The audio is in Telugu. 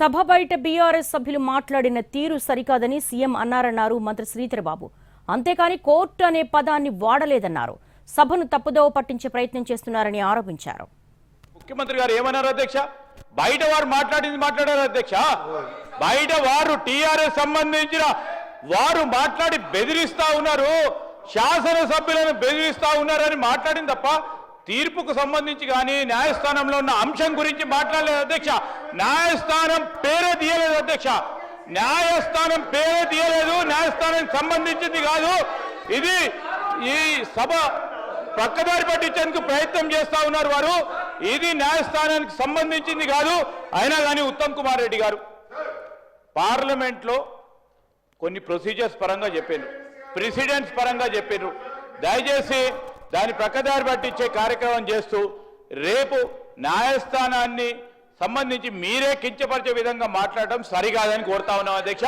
సభ బయట బీఆర్ఎస్ సభ్యులు మాట్లాడిన తీరు సరికాదని సీఎం అన్నారన్నారు మంత్రి శ్రీధర్ బాబు. అంతేకాని కోర్టు అనే పదాన్ని వాడలేదన్నారు. సభను తప్పుదోవ పట్టించే ప్రయత్నం చేస్తున్నారని ఆరోపించారు. ముఖ్యమంత్రి గారు ఏమన్నారు అధ్యక్ష? బయట వారు మాట్లాడారు అధ్యక్ష. బయట వారు టీఆర్ఎస్ సంబంధించిన వారు మాట్లాడి బెదిరిస్తా ఉన్నారు, శాసనసభ్యులను బెదిరిస్తా ఉన్నారని మాట్లాడింది తప్ప తీర్పుకు సంబంధించి కానీ న్యాయస్థానంలో ఉన్న అంశం గురించి మాట్లాడలేదు అధ్యక్ష. న్యాయస్థానం పేరే తీయలేదు అధ్యక్ష. న్యాయస్థానం పేరే తీయలేదు. న్యాయస్థానానికి సంబంధించింది కాదు ఇది. ఈ సభ పక్కదారి పట్టించేందుకు ప్రయత్నం చేస్తా ఉన్నారు వారు. ఇది న్యాయస్థానానికి సంబంధించింది కాదు. అయినా కానీ ఉత్తమ్ కుమార్ రెడ్డి గారు పార్లమెంట్లో కొన్ని ప్రొసీజర్స్ పరంగా చెప్పారు, ప్రెసిడెంట్స్ పరంగా చెప్పారు. దయచేసి దాని ప్రక్కదారి పట్టించే కార్యక్రమం చేస్తూ రేపు న్యాయస్థానాన్ని సంబంధించి మీరే కించపరిచే విధంగా మాట్లాడడం సరికాదని కోరుతా ఉన్నాం అధ్యక్ష.